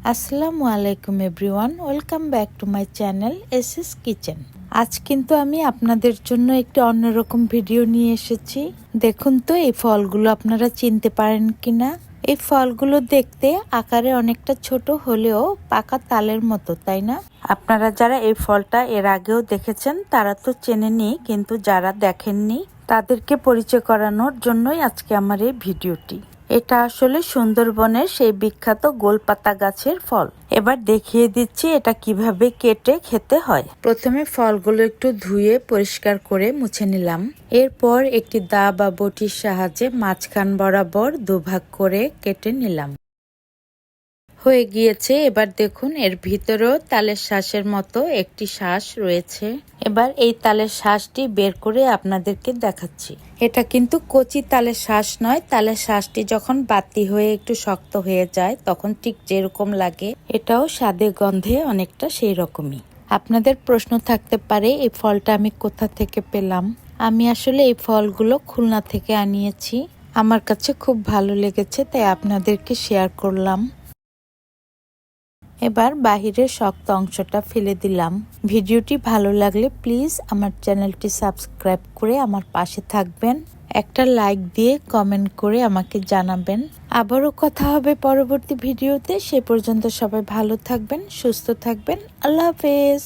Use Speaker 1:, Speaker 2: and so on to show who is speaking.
Speaker 1: আসসালামু আলাইকুম everyone, welcome back to my channel SS kitchen. আজ কিন্তু আমি আপনাদের জন্য একটি অন্যরকম ভিডিও নিয়ে এসেছি। দেখুন তো এই ফলগুলো আপনারা চিনতে পারেন কিনা। এই ফলগুলো দেখতে আকারে অনেকটা ছোট হলেও পাকা তালের মতো, তাই না? আপনারা যারা এই ফলটা এর আগেও দেখেছেন তারা তো চেনেনই, কিন্তু যারা দেখেননি তাদেরকে পরিচয় করানোর জন্যই আজকে আমার এই ভিডিওটি। এটা আসলে সুন্দরবনের সেই বিখ্যাত গোলপাতা গাছের ফল। এবার দেখিয়ে দিচ্ছি এটা কিভাবে কেটে খেতে হয়। প্রথমে ফলগুলো একটু ধুয়ে পরিষ্কার করে মুছে নিলাম। এরপর একটি দা বা বটির সাহায্যে মাঝখান বরাবর দুভাগ করে কেটে নিলাম। হয়ে গিয়েছে। এবার দেখুন এর ভিতরেও তালের শ্বাসের মতো একটি শ্বাস রয়েছে। এবার এই তালের শ্বাসটি বের করে আপনাদেরকে দেখাচ্ছি। এটা কিন্তু কচি তালের শ্বাস নয়। তালের শ্বাসটি যখন বাতি হয়ে একটু শক্ত হয়ে যায় তখন ঠিক যেরকম লাগে, এটাও স্বাদে গন্ধে অনেকটা সেই রকমই। আপনাদের প্রশ্ন থাকতে পারে এই ফলটা আমি কোথা থেকে পেলাম। আমি আসলে এই ফলগুলো খুলনা থেকে আনিয়েছি। আমার কাছে খুব ভালো লেগেছে তাই আপনাদেরকে শেয়ার করলাম। এবার বাহিরের শক্ত অংশটা ফেলে দিলাম। ভিডিওটি ভালো লাগলে প্লিজ আমার চ্যানেলটি সাবস্ক্রাইব করে আমার পাশে থাকবেন। একটা লাইক দিয়ে কমেন্ট করে আমাকে জানাবেন। আবারও কথা হবে পরবর্তী ভিডিওতে। সে পর্যন্ত সবাই ভালো থাকবেন, সুস্থ থাকবেন। আল্লাহ হাফেজ।